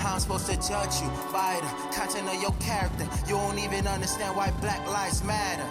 How I'm supposed to judge you by the content of your character? You don't even understand why Black Lives Matter.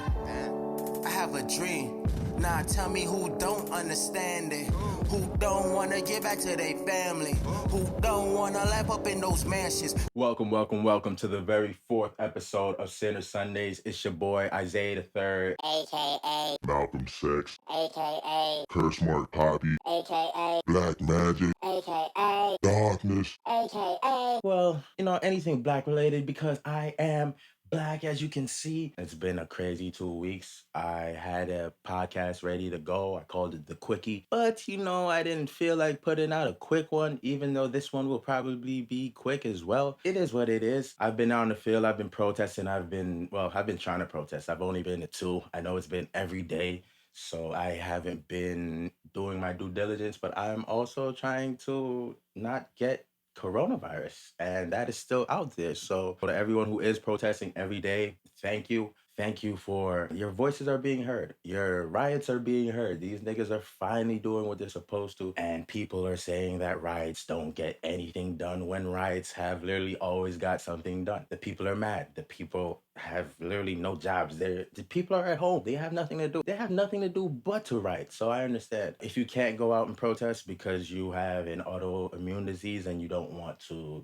I have a dream. Nah, tell me who don't understand it. Who don't wanna get back to their family. Who don't wanna lap up in those mansions. Welcome to the very 4th episode of Sinn3r Sundays. It's your boy s01e04, a.k.a. Malcolm Sex, a.k.a. Curse Mark Poppy, a.k.a. Black Magic, a.k.a. Darkness, a.k.a. well, anything black related because I am black, as you can see. It's been a crazy 2 weeks. I had a podcast ready to go. I called it the Quickie, but I didn't feel like putting out a quick one, even though this one will probably be quick as well. It is what it is. I've been out in the field. I've been protesting. I've been trying to protest. I've only been to 2. I know it's been every day, so I haven't been doing my due diligence, but I'm also trying to not get coronavirus, and that is still out there. So for everyone who is protesting every day, thank you. Thank you for your voices are being heard. Your riots are being heard. These niggas are finally doing what they're supposed to. And people are saying that riots don't get anything done when riots have literally always got something done. The people are mad. The people have literally no jobs. The people are at home. They have nothing to do. They have nothing to do but to riot. So I understand. If you can't go out and protest because you have an autoimmune disease and you don't want to,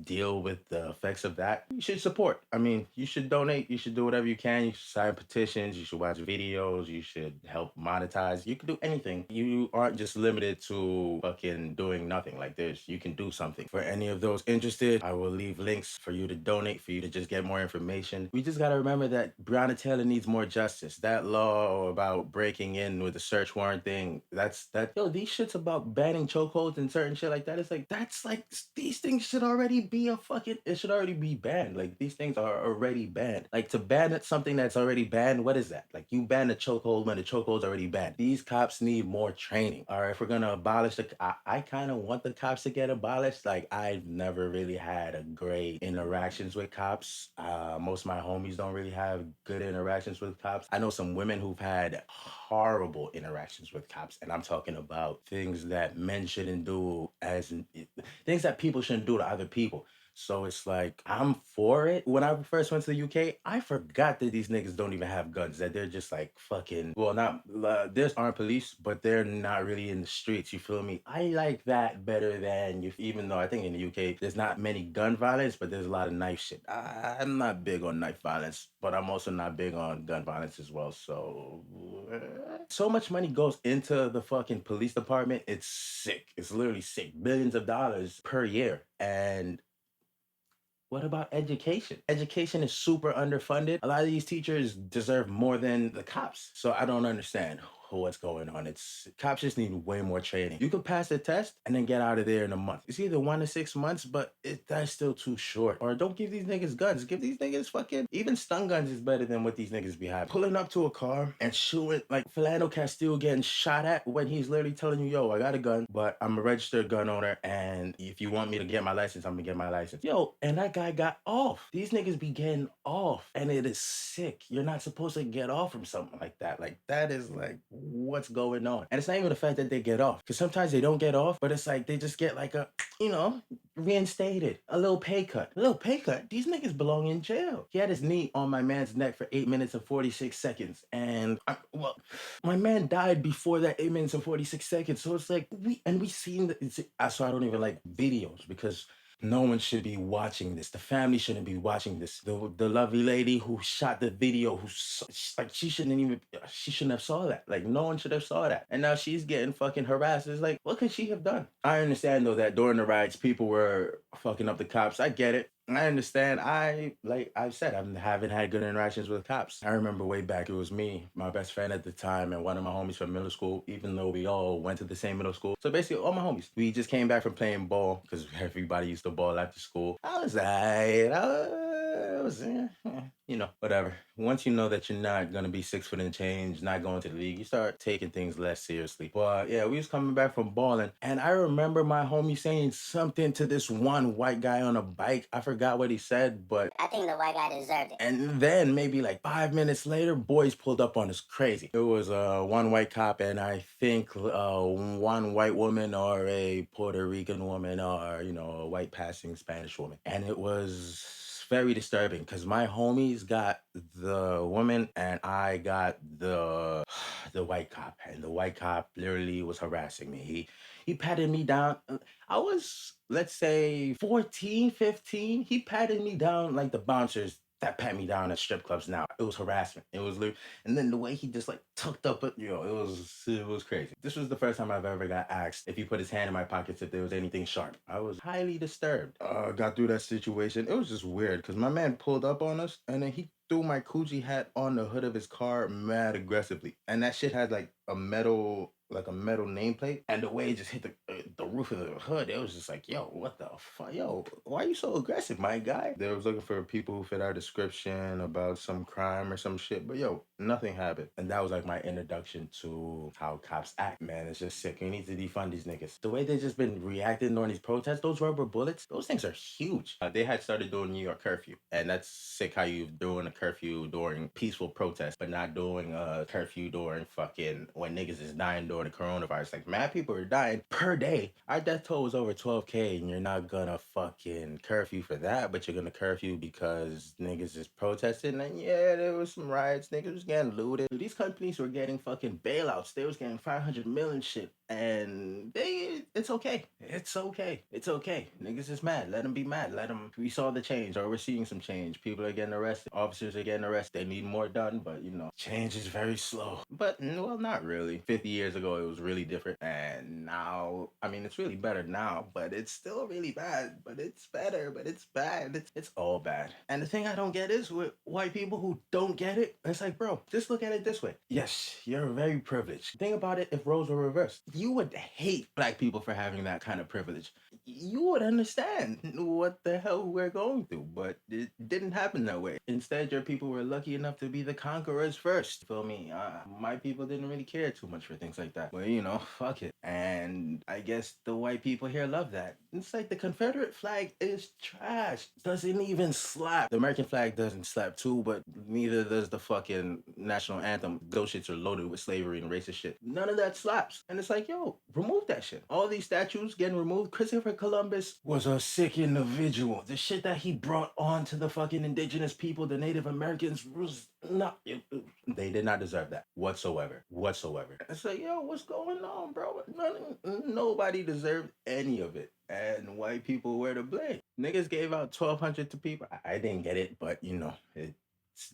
deal with the effects of that, you should support. I mean, you should donate. You should do whatever you can. You should sign petitions. You should watch videos. You should help monetize. You can do anything. You aren't just limited to fucking doing nothing like this. You can do something. For any of those interested, I will leave links for you to donate, for you to just get more information. We just got to remember that Breonna Taylor needs more justice. That law about breaking in with the search warrant thing, these shits about banning chokeholds and certain shit like that. It's like, these things should already be it should already be banned. Like, these things are already banned. Like, to ban something that's already banned, what is that? Like, you ban a chokehold when the chokehold's already banned. These cops need more training. All right, if we're gonna abolish I kind of want the cops to get abolished. Like, I've never really had a great interactions with cops. Most of my homies don't really have good interactions with cops. I know some women who've had horrible interactions with cops, and I'm talking about things that men shouldn't do, things that people shouldn't do to other people. So it's like, I'm for it. When I first went to the UK, I forgot that these niggas don't even have guns, that they're just like fucking, there's armed police, but they're not really in the streets, you feel me? I like that better than even though I think in the UK, there's not many gun violence, but there's a lot of knife shit. I'm not big on knife violence, but I'm also not big on gun violence as well. So much money goes into the fucking police department. It's sick. It's literally sick. Billions of dollars per year. And what about education? Education is super underfunded. A lot of these teachers deserve more than the cops. So I don't understand what's going on. Cops just need way more training. You can pass the test and then get out of there in a month. It's either 1 to 6 months, but that's still too short. Or don't give these niggas guns. Give these niggas even stun guns is better than what these niggas be having. Pulling up to a car and shooting, like Philando Castile getting shot at when he's literally telling you, yo, I got a gun, but I'm a registered gun owner, and if you want me to get my license, I'm gonna get my license. Yo, and that guy got off. These niggas be getting off, and it is sick. You're not supposed to get off from something like that. Like, that is like, what's going on? And it's not even the fact that they get off, because sometimes they don't get off, but it's like they just get like a, reinstated, a little pay cut. These niggas belong in jail. He had his knee on my man's neck for 8 minutes and 46 seconds, and my man died before that 8 minutes and 46 seconds. So it's like, we seen so I don't even like videos, because no one should be watching this. The family shouldn't be watching this. The lovely lady who shot the video, she shouldn't have saw that. Like, no one should have saw that. And now she's getting fucking harassed. It's like, what could she have done? I understand though that during the riots, people were fucking up the cops. I get it. I understand. I've said, I haven't had good interactions with cops. I remember way back, it was me, my best friend at the time, and one of my homies from middle school, even though we all went to the same middle school. So basically, all my homies, we just came back from playing ball, because everybody used to ball after school. I was was, whatever. Once you know that you're not gonna be 6 foot in change, not going to the league, you start taking things less seriously. But yeah, we was coming back from balling, and I remember my homie saying something to this one white guy on a bike. I forgot what he said, but I think the white guy deserved it. and then maybe like 5 minutes later, boys pulled up on us crazy. It was one white cop and I think one white woman or a Puerto Rican woman or, a white passing Spanish woman. And it was very disturbing because my homies got the woman and I got the white cop. And the white cop literally was harassing me. He patted me down. I was, let's say, 14, 15. He patted me down like the bouncers that pat me down at strip clubs now. It was harassment. It was literally, and then the way he just like tucked up, it was crazy. This was the first time I've ever got asked if he put his hand in my pockets if there was anything sharp. I was highly disturbed. Got through that situation. It was just weird because my man pulled up on us and then he threw my Coogee hat on the hood of his car mad aggressively. And that shit had like a metal nameplate, and the way it just hit the roof of the hood, it was just like, yo, what the fuck, yo, why are you so aggressive, my guy? They was looking for people who fit our description about some crime or some shit, but yo, nothing happened. And that was like my introduction to how cops act, man. It's just sick. We need to defund these niggas. The way they just been reacting during these protests, those rubber bullets, those things are huge. They had started doing New York curfew, and that's sick how you doing a curfew during peaceful protests, but not doing a curfew during fucking when niggas is dying during the coronavirus. Like, mad people are dying per day. Our death toll was over 12K, and you're not gonna fucking curfew for that, but you're gonna curfew because niggas is protesting. And yeah, there was some riots. Niggas was getting looted. These companies were getting fucking bailouts. They was getting 500 million shit. And it's okay. It's okay. It's okay. Niggas is mad. Let them be mad. We saw the change, or we're seeing some change. People are getting arrested. Officers are getting arrested. They need more done, but change is very slow. But, well, not really. 50 years ago, it was really different. And now, I mean, it's really better now, but it's still really bad. But it's better, but it's bad. It's all bad. And the thing I don't get is with white people who don't get it, it's like, bro, just look at it this way. Yes, you're very privileged. Think about it if roles were reversed. You would hate black people for having that kind of privilege. You would understand what the hell we're going through, but it didn't happen that way. Instead, your people were lucky enough to be the conquerors first. Feel me? My people didn't really care too much for things like that. But, fuck it. And I guess the white people here love that. It's like the Confederate flag is trash. Doesn't even slap. The American flag doesn't slap too, but neither does the fucking national anthem. Those shits are loaded with slavery and racist shit. None of that slaps. And it's like, yo, remove that shit. All these statues getting removed. Christopher Columbus was a sick individual. The shit that he brought on to the fucking indigenous people, the Native Americans, was not... They did not deserve that whatsoever. It's like, yo, what's going on, bro? Nobody deserved any of it. And white people were to blame. Niggas gave out $1,200 to people. I didn't get it, but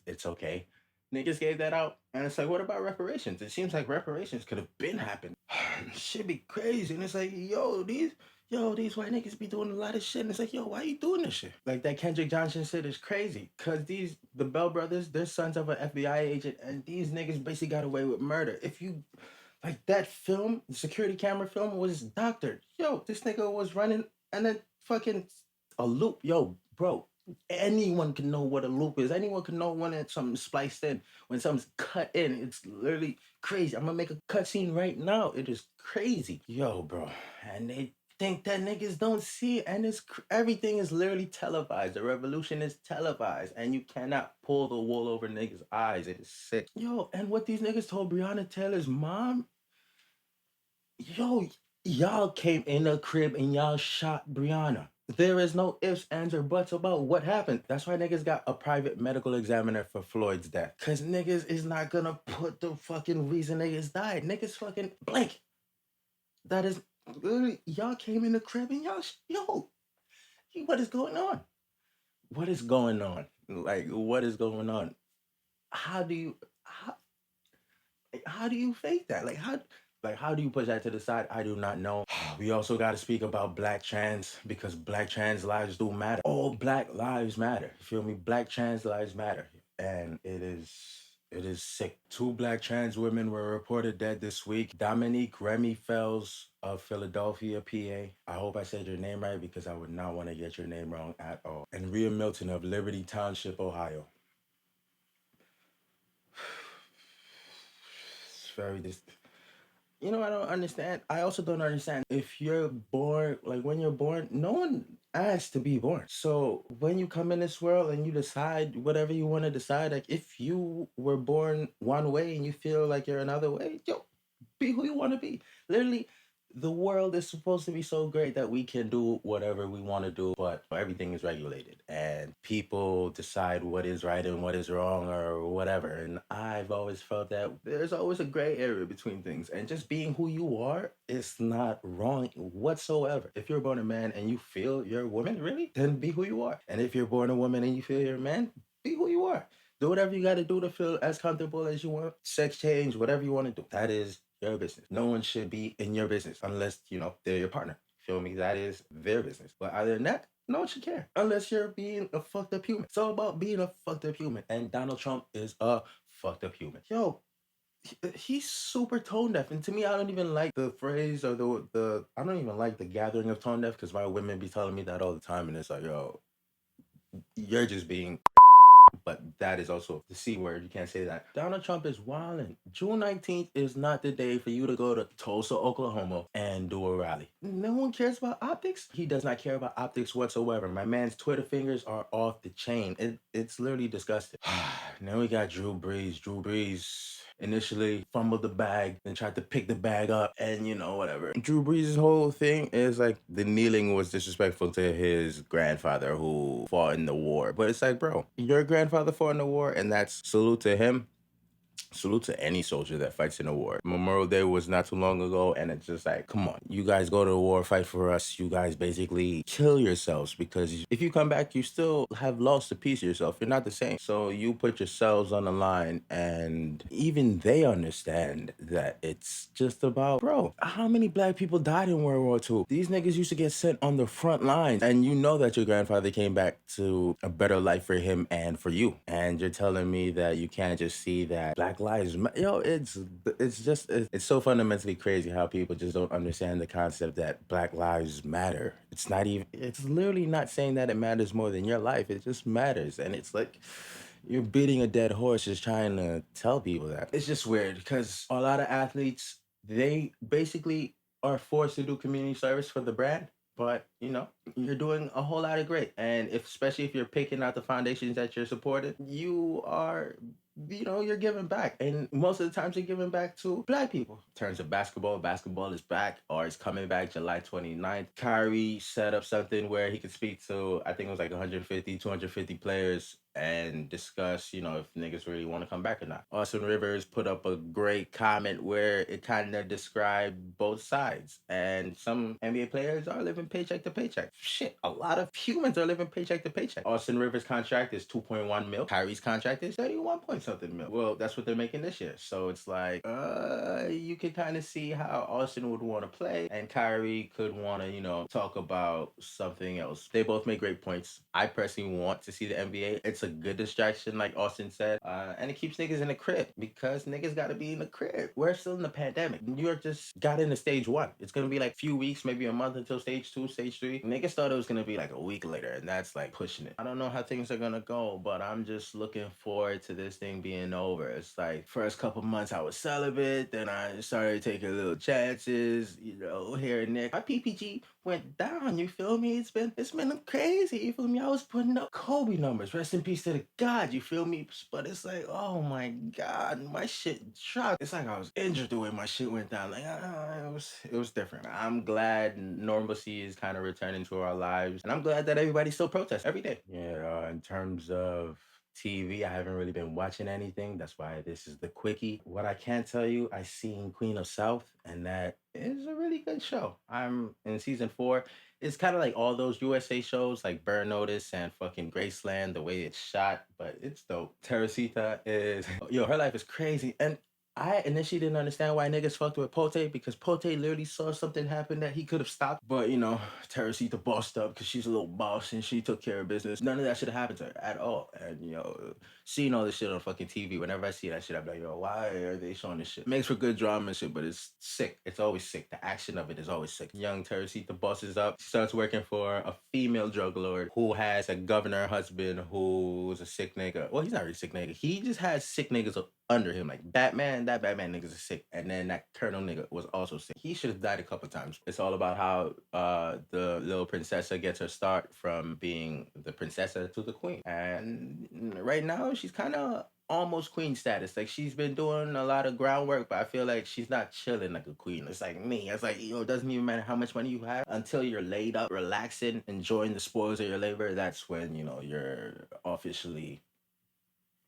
it's okay. Niggas gave that out, and it's like, what about reparations? It seems like reparations could have been happened. Shit be crazy, and it's like, these white niggas be doing a lot of shit, and it's like, yo, why you doing this shit? Like that Kendrick Johnson shit is crazy, cause the Bell brothers, they're sons of an FBI agent, and these niggas basically got away with murder. If you, like that film, the security camera film was doctored. Yo, this nigga was running, and then fucking a loop, yo, bro. Anyone can know what a loop is. Anyone can know when something's spliced in, when something's cut in. It's literally crazy. I'm gonna make a cut scene right now. It is crazy. Yo, bro. And they think that niggas don't see it. And everything is literally televised. The revolution is televised. And you cannot pull the wool over niggas' eyes. It is sick. Yo, and what these niggas told Breonna Taylor's mom, yo, y'all came in the crib and y'all shot Breonna. There is no ifs, ands, or buts about what happened. That's why niggas got a private medical examiner for Floyd's death. Cause niggas is not gonna put the fucking reason niggas died. Niggas fucking blank. That is literally, y'all came in the crib and y'all, what is going on? What is going on? Like, what is going on? How do you fake that? How do you push that to the side? I do not know. We also got to speak about black trans, because black trans lives do matter. All black lives matter. You feel me? Black trans lives matter. And it is It is sick. 2 black trans women were reported dead this week. Dominique Remy Fells of Philadelphia, PA. I hope I said your name right because I would not want to get your name wrong at all. And Rhea Milton of Liberty Township, Ohio. It's very I don't understand. I also don't understand. If you're born, like when you're born, no one asked to be born. So when you come in this world and you decide whatever you want to decide, like if you were born one way and you feel like you're another way, yo, be who you want to be. Literally, the world is supposed to be so great that we can do whatever we want to do, but everything is regulated and people decide what is right and what is wrong or whatever. And I've always felt that there's always a gray area between things, and just being who you are is not wrong whatsoever. If you're born a man and you feel you're a woman, really, then be who you are. And if you're born a woman and you feel you're a man, be who you are. Do whatever you got to do to feel as comfortable as you want. Sex change, whatever you want to do. That is your business. No one should be in your business unless, they're your partner. Feel me? That is their business. But other than that, no one should care unless you're being a fucked up human. It's all about being a fucked up human. And Donald Trump is a fucked up human. Yo, he's super tone deaf, and to me, I don't even like the phrase or the I don't even like the gathering of tone deaf because my women be telling me that all the time, and it's like, yo, you're just being. But that is also the C word. You can't say that. Donald Trump is wilding. June 19th is not the day for you to go to Tulsa, Oklahoma and do a rally. No one cares about optics. He does not care about optics whatsoever. My man's Twitter fingers are off the chain. It's literally disgusting. Now we got Drew Brees. Drew Brees initially fumbled the bag, then tried to pick the bag up, and whatever. Drew Brees' whole thing is like the kneeling was disrespectful to his grandfather who fought in the war. But it's like, bro, your grandfather fought in the war, and that's salute to him. Salute to any soldier that fights in a war. Memorial Day was not too long ago, and it's just like, come on. You guys go to the war, fight for us. You guys basically kill yourselves because if you come back, you still have lost a piece of yourself. You're not the same. So you put yourselves on the line, and even they understand that it's just about, bro, how many black people died in World War II? These niggas used to get sent on the front lines, and you know that your grandfather came back to a better life for him and for you. And you're telling me that you can't just see that Black Lives Matter. Yo, it's so fundamentally crazy how people just don't understand the concept that Black Lives Matter. It's literally not saying that it matters more than your life. It just matters. And it's like you're beating a dead horse just trying to tell people that. It's just weird because a lot of athletes, they basically are forced to do community service for the brand. But, you're doing a whole lot of great. And especially if you're picking out the foundations that you're supporting, you are, you're giving back. And most of the times you're giving back to black people. In terms of basketball is back or it's coming back July 29th. Kyrie set up something where he could speak to, I think it was like 150, 250 players and discuss, if niggas really want to come back or not. Austin Rivers put up a great comment where it kind of described both sides. And some NBA players are living paycheck to paycheck. Shit, a lot of humans are living paycheck to paycheck. Austin Rivers' contract is 2.1 mil. Kyrie's contract is 31 point something mil. Well, that's what they're making this year. So it's like, you can kind of see how Austin would want to play and Kyrie could want to, talk about something else. They both make great points. I personally want to see the NBA. It's a good distraction, like Austin said, and it keeps niggas in the crib because niggas got to be in the crib. We're still in the pandemic. New York just got into stage 1. It's gonna be like few weeks, maybe a month until stage 2, stage 3. Niggas thought it was gonna be like a week later, and that's like pushing it. I don't know how things are gonna go, but I'm just looking forward to this thing being over. It's like first couple months I was celibate, then I started taking little chances, here and there. My PPG went down, you feel me? It's been crazy, you feel me? I was putting up Kobe numbers, rest in peace to the God, you feel me? But it's like, oh my God, my shit dropped. It's like I was injured the way my shit went down. Like, it was different. I'm glad normalcy is kind of returning to our lives, and I'm glad that everybody still protests every day. Yeah, in terms of TV, I haven't really been watching anything. That's why this is the Quickie. What I can tell you, I seen Queen of South, and that is a really good show. I'm in season 4. It's kind of like all those USA shows like Burn Notice and fucking Graceland, the way it's shot, but it's dope. Teresita is, her life is crazy. And I initially didn't understand why niggas fucked with Pote, because Pote literally saw something happen that he could have stopped. But, you know, Teresita bossed up because she's a little boss and she took care of business. None of that should have happened to her at all. And, you know, seeing all this shit on fucking TV, whenever I see that shit, I'm like, yo, why are they showing this shit? It makes for good drama and shit, but it's sick. It's always sick. The action of it is always sick. Young Teresita bosses up. She starts working for a female drug lord who has a governor husband who's a sick nigga. Well, he's not really sick nigga. He just has sick niggas under him. Like Batman, that Batman nigga's sick. And then that Colonel nigga was also sick. He should have died a couple times. It's all about how the little princessa gets her start from being the princessa to the queen. And right now, she's kind of almost queen status. Like, she's been doing a lot of groundwork, but I feel like she's not chilling like a queen. It's like me. It's like, you know, it doesn't even matter how much money you have until you're laid up, relaxing, enjoying the spoils of your labor. That's when, you know, you're officially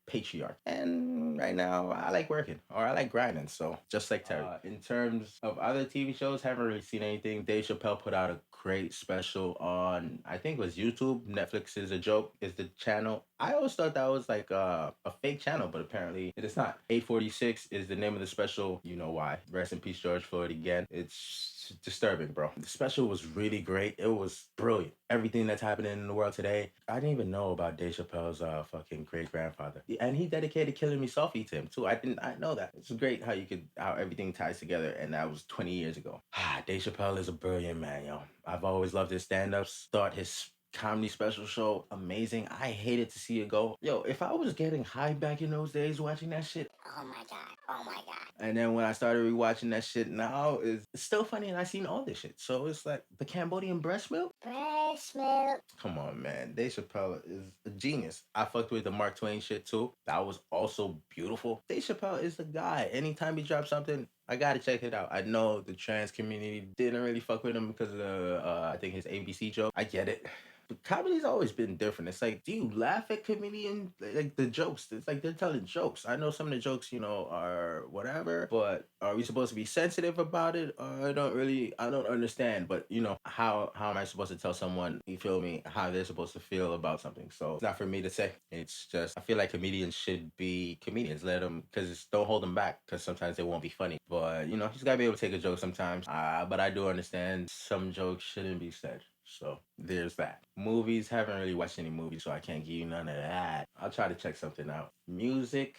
patriarch. And right now, I like working, or I like grinding. So just like Terry. In terms of other TV shows, haven't really seen anything. Dave Chappelle put out a great special on, I think it was YouTube. Netflix is a joke is the channel. I always thought that was like a fake channel, but apparently it is not. 846 is the name of the special. You know why. Rest in peace, George Floyd again. It's disturbing, bro. The special was really great. It was brilliant. Everything that's happening in the world today. I didn't even know about Dave Chappelle's fucking great-grandfather. And he dedicated Killing Me Softly to him too. I didn't know that. It's great how everything ties together, and that was 20 years ago. Dave Chappelle is a brilliant man, yo. I've always loved his stand-ups. Thought his comedy special show amazing. I hated to see it go. Yo, if I was getting high back in those days watching that shit, Oh my god. Oh my god. and then when I started rewatching that shit now, it's still funny, and I seen all this shit. So it's like the Cambodian breast milk. Breast milk. Come on, man. Dave Chappelle is a genius. I fucked with the Mark Twain shit too. That was also beautiful. Dave Chappelle is the guy. Anytime he drops something, I gotta check it out. I know the trans community didn't really fuck with him because of I think his ABC joke. I get it. But comedy's always been different. It's like, do you laugh at comedian like the jokes? It's like they're telling jokes. I know some of the jokes, you know, are whatever, but are we supposed to be sensitive about it? I don't understand. But you know, how am I supposed to tell someone, you feel me, how they're supposed to feel about something? So it's not for me to say. It's just I feel like comedians should be comedians. Let them, because don't hold them back, because sometimes they won't be funny. But you know, you just gotta be able to take a joke sometimes. But I do understand some jokes shouldn't be said. So there's that. Movies, haven't really watched any movies, so I can't give you none of that. I'll try to check something out. Music,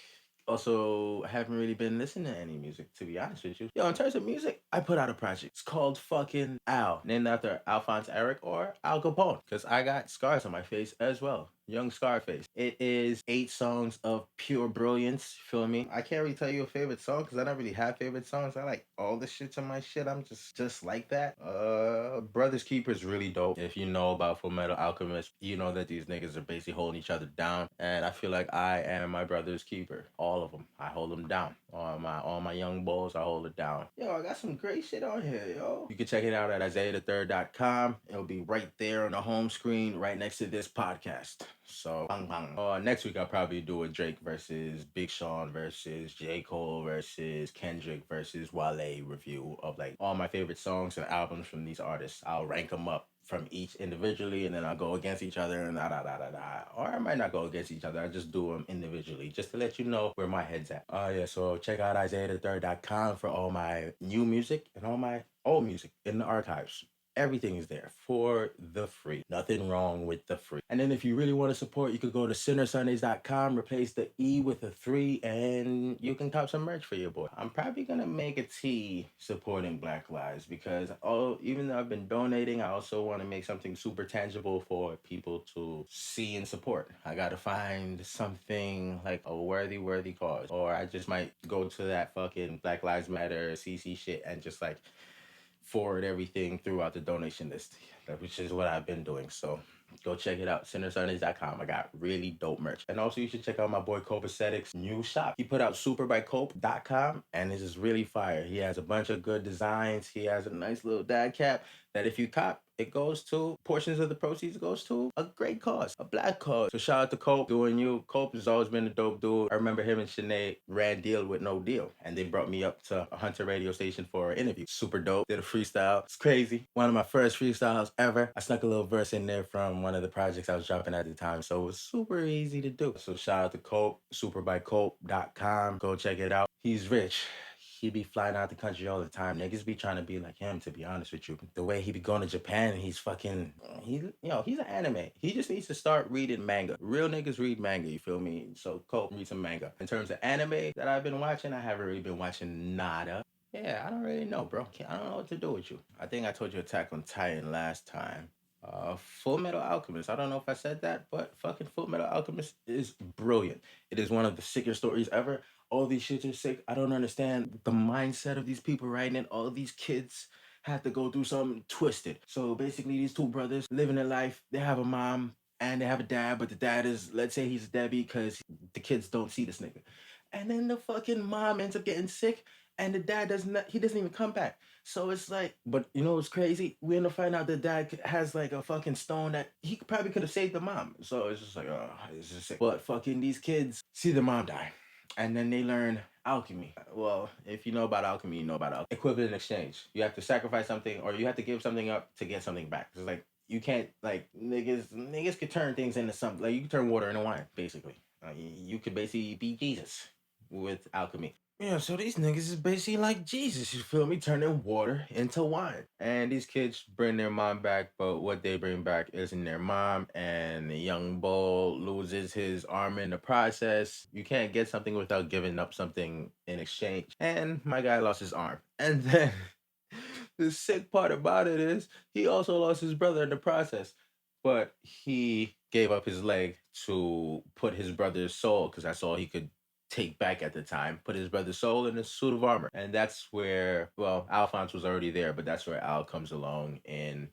also haven't really been listening to any music, to be honest with you. Yo, in terms of music, I put out a project. It's called fucking Al, named after Alphonse Eric or Al Capone, because I got scars on my face as well. Young Scarface. It is 8 songs of pure brilliance. Feel me? I can't really tell you a favorite song because I don't really have favorite songs. I like all the shit to my shit. I'm just like that. Brothers Keeper is really dope. If you know about Full Metal Alchemist, you know that these niggas are basically holding each other down. And I feel like I am my brother's keeper. All of them. I hold them down. All my young bulls, I hold it down. Yo, I got some great shit on here, yo. You can check it out at s01e04.com. It'll be right there on the home screen, right next to this podcast. So, bang, bang. Next week, I'll probably do a Drake versus Big Sean versus J. Cole versus Kendrick versus Wale review of like all my favorite songs and albums from these artists. I'll rank them up from each individually, and then I'll go against each other and Or I might not go against each other. I just do them individually just to let you know where my head's at. Yeah, so check out s01e04.com for all my new music and all my old music in the archives. Everything is there for the free. Nothing wrong with the free. And then if you really want to support, you could go to Sinn3rsundays.com, replace the E with a 3, and you can cop some merch for your boy. I'm probably going to make a tee supporting Black Lives because even though I've been donating, I also want to make something super tangible for people to see and support. I got to find something like a worthy cause. Or I just might go to that fucking Black Lives Matter CC shit and just like forward everything throughout the donation list, which is what I've been doing. So go check it out, Sinn3rsundays.com. I got really dope merch. And also you should check out my boy Cope Aesthetics' new shop. He put out superbycope.com, and it is really fire. He has a bunch of good designs. He has a nice little dad cap that if you cop, it goes to, portions of the proceeds goes to a great cause, a black cause. So shout out to Cope doing you. Cope has always been a dope dude. I remember him and Sinead ran Deal with No Deal, and they brought me up to a Hunter radio station for an interview. Super dope. Did a freestyle. It's crazy. One of my first freestyles ever. I snuck a little verse in there from one of the projects I was dropping at the time, so it was super easy to do. So shout out to Cope, superbycope.com. Go check it out. He's rich. He be flying out the country all the time. Niggas be trying to be like him, to be honest with you. The way he be going to Japan, he's fucking, he's an anime. He just needs to start reading manga. Real niggas read manga, you feel me? So Cope, read some manga. In terms of anime that I've been watching, I haven't really been watching nada. Yeah, I don't really know, bro. I don't know what to do with you. I think I told you Attack on Titan last time. Full Metal Alchemist. I don't know if I said that, but fucking Full Metal Alchemist is brilliant. It is one of the sickest stories ever. All these shits are sick. I don't understand the mindset of these people writing it. All these kids had to go through something twisted. So basically, these two brothers living their life. They have a mom and they have a dad, but the dad is, let's say he's a deadbeat because the kids don't see this nigga. And then the fucking mom ends up getting sick and the dad he doesn't even come back. So it's like, but you know what's crazy? We end up finding out the dad has like a fucking stone that he probably could have saved the mom. So it's just like, oh, it's just sick. But fucking these kids see the mom die. And then they learn alchemy. Well, if you know about alchemy, you know about alchemy. Equivalent exchange. You have to sacrifice something or you have to give something up to get something back. It's like, you can't, like, niggas could turn things into something. Like, you can turn water into wine, basically. You could basically be Jesus with alchemy. Yeah, so these niggas is basically like Jesus, you feel me? Turning water into wine. And these kids bring their mom back, but what they bring back isn't their mom. And the young bull loses his arm in the process. You can't get something without giving up something in exchange. And my guy lost his arm. And then the sick part about it is he also lost his brother in the process. But he gave up his leg to put his brother's soul, because that's all he could take back at the time, put his brother's soul in a suit of armor. And that's where, well, Alphonse was already there, but that's where Al comes along in,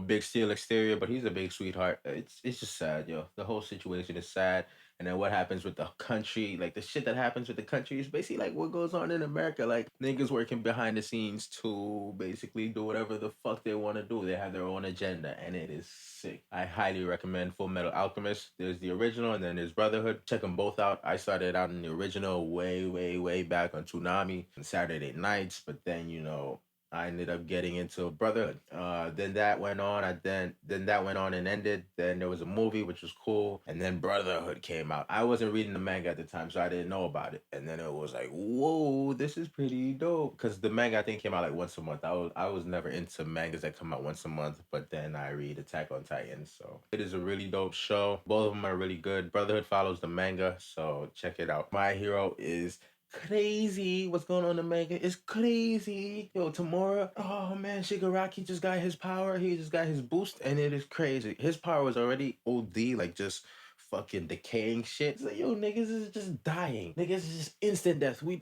big steel exterior, but he's a big sweetheart. It's just sad, yo. The whole situation is sad. And then what happens with the country, like the shit that happens with the country is basically like what goes on in America. Like niggas working behind the scenes to basically do whatever the fuck they want to do. They have their own agenda and it is sick. I highly recommend Full Metal Alchemist. There's the original and then there's Brotherhood. Check them both out. I started out in the original way back on Toonami on Saturday nights, but then, I ended up getting into Brotherhood. Then that went on. Then that went on and ended. Then there was a movie which was cool, and then Brotherhood came out. I wasn't reading the manga at the time, so I didn't know about it. And then it was like, whoa, this is pretty dope. Because the manga I think came out like once a month. I was never into mangas that come out once a month, but then I read Attack on Titan. So it is a really dope show. Both of them are really good. Brotherhood follows the manga, so check it out. My hero is crazy. What's going on in the manga is crazy. Yo, Tamura, oh man, Shigaraki just got his power. He just got his boost, and it is crazy. His power was already OD, like just fucking decaying shit. It's like, yo, niggas is just dying. Niggas is just instant death. We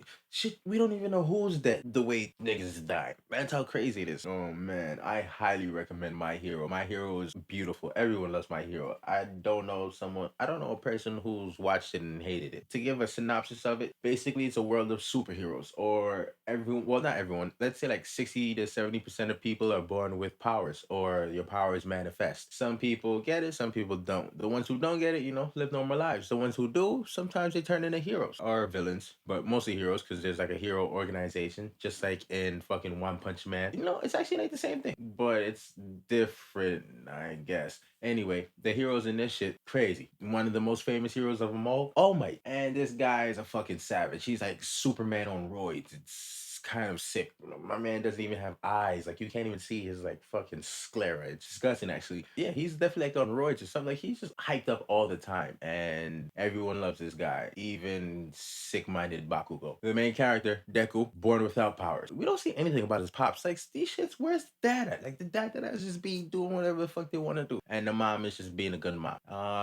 don't even know who's dead the way niggas is dying. That's how crazy it is. Oh man, I highly recommend My Hero. My Hero is beautiful. Everyone loves My Hero. I don't know a person who's watched it and hated it. To give a synopsis of it, basically it's a world of superheroes, or everyone, well, not everyone, let's say like 60 to 70% of people are born with powers, or your powers manifest. Some people get it, some people don't. The ones who don't get it, live normal lives. The ones who do, sometimes they turn into heroes or villains, but mostly heroes, because there's like a hero organization, just like in fucking One Punch Man. It's actually like the same thing, but it's different, I guess. Anyway, the heroes in this shit, crazy. One of the most famous heroes of them all Might. And this guy is a fucking savage. He's like Superman on roids. It's kind of sick. My man doesn't even have eyes. Like, you can't even see his like fucking sclera. It's disgusting, actually. Yeah, he's definitely like on roids or something. Like, he's just hyped up all the time, and everyone loves this guy, even sick-minded Bakugo. The main character, Deku, born without powers. We don't see anything about his pops. Like, these shits, where's dad at? Like, the dad that has just be doing whatever the fuck they want to do, and the mom is just being a good mom.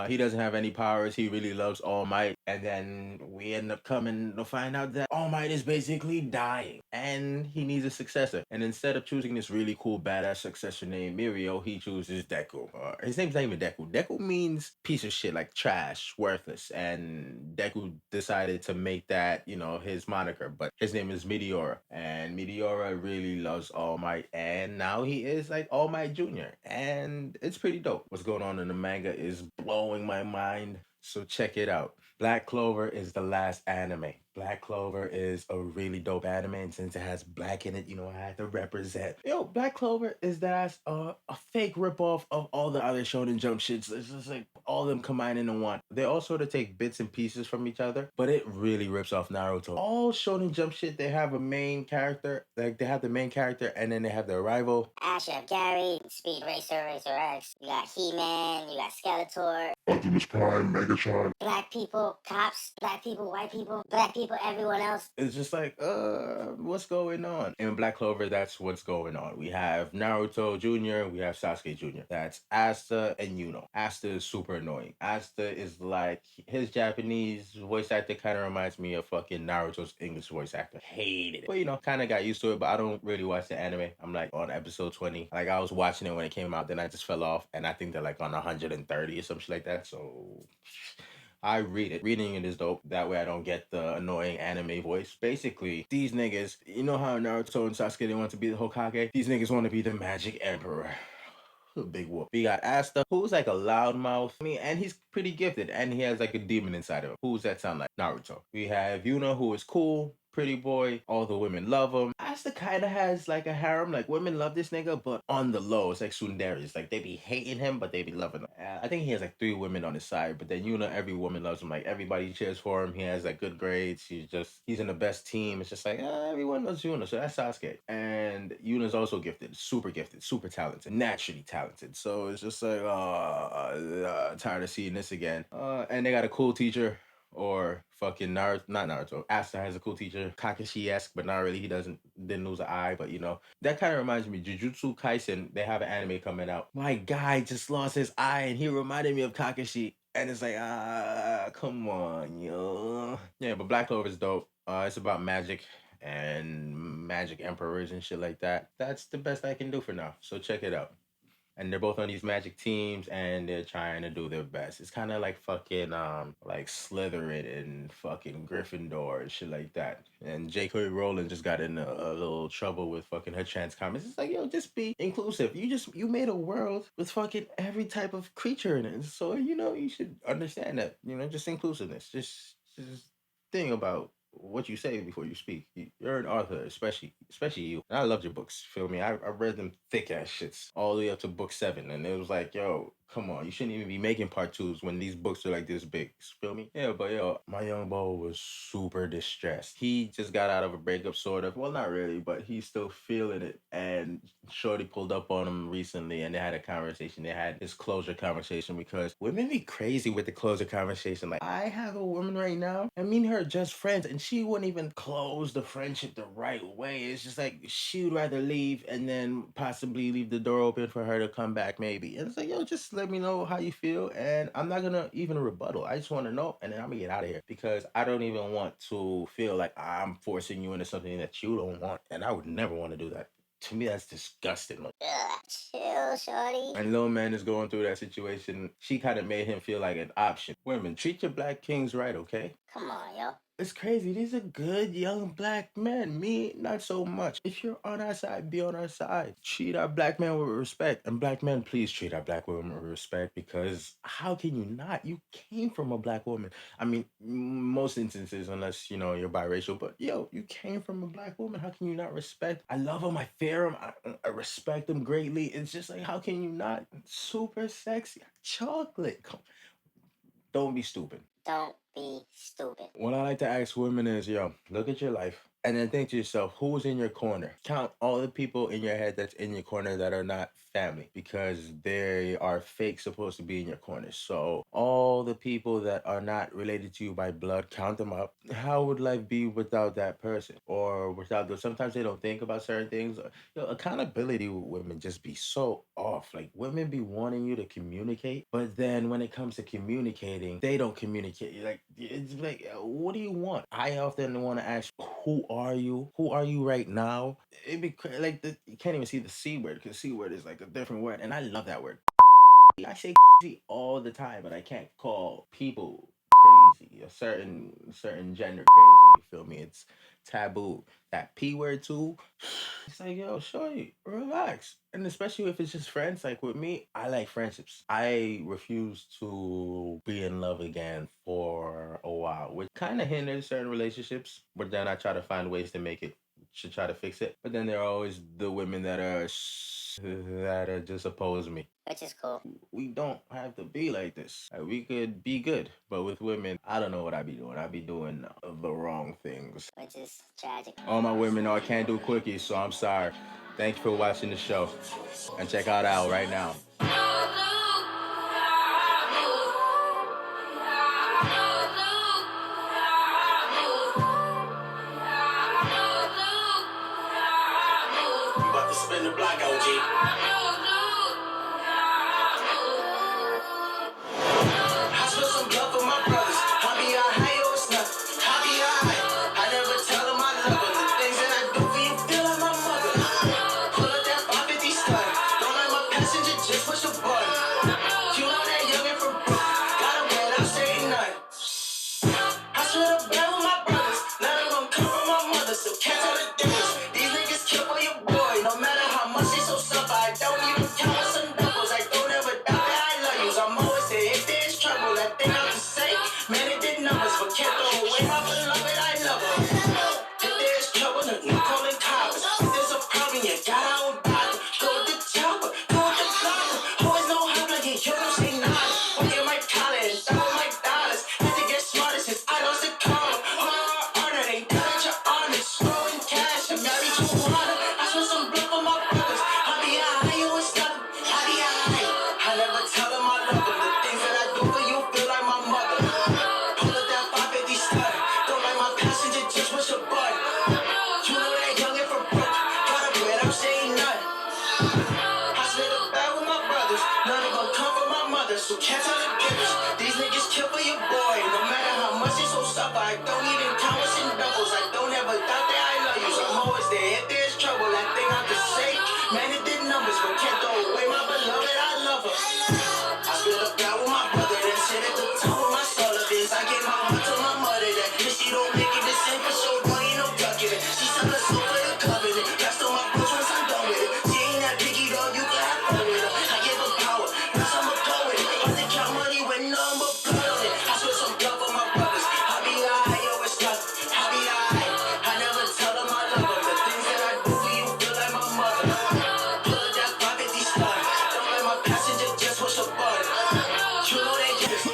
He doesn't have any powers. He really loves All Might, and then we end up coming to find out that All Might is basically dying, and he needs a successor. And instead of choosing this really cool badass successor named Mirio, he chooses Deku. His name's not even Deku. Deku means piece of shit, like trash, worthless. And Deku decided to make that, his moniker. But his name is Meteora. And Meteora really loves All Might. And now he is like All Might Jr. And it's pretty dope. What's going on in the manga is blowing my mind. So check it out. Black Clover is the last anime. Black Clover is a really dope anime, and since it has black in it, I had to represent. Black Clover is that a fake ripoff of all the other Shonen Jump shits. It's just like all of them combined into one. They all sort of take bits and pieces from each other, but it really rips off Naruto. All Shonen Jump shit, they have a main character, like they have the main character, and then they have their rival. Ash, you have Gary, Speed Racer, Racer X. You got He-Man, you got Skeletor. Optimus Prime, Megatron. Black people, cops, black people, white people, black people, everyone else. It's just like, what's going on? In Black Clover, that's what's going on. We have Naruto Jr., we have Sasuke Jr. That's Asta and Yuno. Asta is super annoying. Asta is like, his Japanese voice actor kind of reminds me of fucking Naruto's English voice actor. Hated it. But, kind of got used to it, but I don't really watch the anime. I'm like on episode 20. Like, I was watching it when it came out, then I just fell off, and I think they're like on 130 or some shit like that, so... I read it. Reading it is dope. That way I don't get the annoying anime voice. Basically, these niggas, you know how Naruto and Sasuke, they want to be the Hokage? These niggas want to be the Magic Emperor. Big whoop. We got Asta, who's like a loudmouth. And he's pretty gifted, and he has like a demon inside of him. Who's that sound like? Naruto. We have Yuna, who is cool, pretty boy. All the women love him. Asta kind of has like a harem. Like, women love this nigga, but on the low, it's like Sinn3r. It's like they be hating him, but they be loving him. I think he has like 3 women on his side, but then every woman loves him. Like, everybody cheers for him. He has like good grades. He's in the best team. It's just like, everyone loves Yuna. So that's Sasuke. And Yuna's also gifted, super talented, naturally talented. So it's just like, tired of seeing this again. And they got a cool teacher. Or fucking not Naruto. Asta has a cool teacher, Kakashi-esque, but not really. He didn't lose an eye, but that kind of reminds me. Jujutsu Kaisen, they have an anime coming out. My guy just lost his eye, and he reminded me of Kakashi. And it's like, come on, yo. Yeah, but Black Clover is dope. It's about magic and magic emperors and shit like that. That's the best I can do for now. So check it out. And they're both on these magic teams, and they're trying to do their best. It's kind of like fucking like Slytherin and fucking Gryffindor and shit like that. And J.K. Rowling just got in a little trouble with fucking her trans comments. It's like, yo, just be inclusive. You made a world with fucking every type of creature in it. So you should understand that. Just inclusiveness. Just think about what you say before you speak. You're an author, especially you. And I loved your books. Feel me? I read them thick ass shits all the way up to book 7, and it was like, yo, come on, you shouldn't even be making part 2s when these books are like this big. Feel me? Yeah, but yo, my young beau was super distressed. He just got out of a breakup, sort of. Well, not really, but he's still feeling it. And Shorty pulled up on him recently, and they had a conversation. They had this closure conversation, because women be crazy with the closure conversation. Like, I have a woman right now, and me and her are just friends, and she wouldn't even close the friendship the right way. It's just like, she would rather leave and then possibly leave the door open for her to come back, maybe. And it's like, yo, just let me know how you feel, and I'm not gonna even rebuttal. I just want to know, and then I'm gonna get out of here, because I don't even want to feel like I'm forcing you into something that you don't want, and I would never want to do that. To me, that's disgusting. Chill, shorty. And little man is going through that situation. She kind of made him feel like an option. Women, treat your black kings right, okay? Come on, yo. It's crazy. These are good young black men. Me, not so much. If you're on our side, be on our side. Treat our black men with respect. And black men, please treat our black women with respect, because how can you not? You came from a black woman. I mean, most instances, unless, you're biracial. But, yo, you came from a black woman. How can you not respect? I love them. I fear them. I respect them greatly. It's just like, how can you not? Super sexy. Chocolate. Come. Don't be stupid. Don't be stupid. What I like to ask women is, yo, look at your life and then think to yourself, who's in your corner? Count all the people in your head that's in your corner that are not family, because they are fake supposed to be in your corner. So all the people that are not related to you by blood, count them up. How would life be without that person? Or without those? Sometimes they don't think about certain things. Accountability with women just be so off. Like, women be wanting you to communicate, but then when it comes to communicating, they don't communicate. Like, it's like, what do you want? I often want to ask, who are you? Who are you right now? It'd be like, you can't even see the C word, because C word is like a different word, and I love that word. I say all the time, but I can't call people crazy, a certain gender crazy. You feel me? It's taboo. That P word too. It's like, yo, shorty, relax. And especially if it's just friends, like with me, I like friendships. I refuse to be in love again for a while, which kind of hinders certain relationships. But then I try to find ways to make it, to try to fix it. But then there are always the women that are that are just oppose me. Which is cool. We don't have to be like this. We could be good, but with women, I don't know what I be doing. I be doing the wrong things. Which is tragic. All my women know I can't do quickies, so I'm sorry. Thanks for watching the show. And check out Al right now. You about to spin the block, OG. I spill some blood for my brothers. I be a high or it's nothing. I be a high. I never tell them I love them. The things that I do for you feel like my mother. Pull up that 550 stun. Don't let my passenger just push a button. You know that youngin' from Brook. Got him without saying nothing. I swear to bed with my brothers. None of them come from my mother, so can't tell the difference. These niggas kill for your boy. No matter how much they so suffer, I don't even count with some doubles. I don't ever doubt that I love you. I'm always there if there's trouble. That thing out to say, man, it did numbers, but can't throw away my beloved. I love her. If there's trouble, no calling cops. If there's a problem, you gotta own doctor. Go with the chopper, go with the blocker. Always know how to get you don't say nada. Working my collar and double my dollars. Had to get smarter since I lost the car. Harder, they done your honest. Throwing cash and married to water. I spent some blood for my brothers. I be a high, you was nothing. I be a high. I never tell them I love them. The things that I do for you feel like my mother. Pull up that 550 stud. Don't let my passenger just push a button. You know that youngin' from Brook. Got up without saying nothing. I split a bed with my brothers. None of them come from my mother, so can't tell the difference. These niggas kill for your boy. No matter how much they so suffer, I don't even count what's in doubles. I don't ever doubt that I love you, so I'm always there if there's trouble. That thing I could say, man, it did numbers, but can't throw away my beloved. I love her. I split a bed with my brother, then sit at the top of my soul of this. I gave my heart to my mother, that if she don't make it, this ain't for sure. Boy, ain't no ducking it. She sell her soul for the covenant. That's on my bros once I'm done with it. She ain't that picky dog, you can have fun with her. I give her power, plus I'ma go with it. I think count money with none but blood on it. I spit some blood for my brothers. I be high, yo, it's nothing. I be high. I never tell them I love them. The things that I do for you feel like my mother. Pull up that 550 stun. Don't let my passenger just push a button. You know they just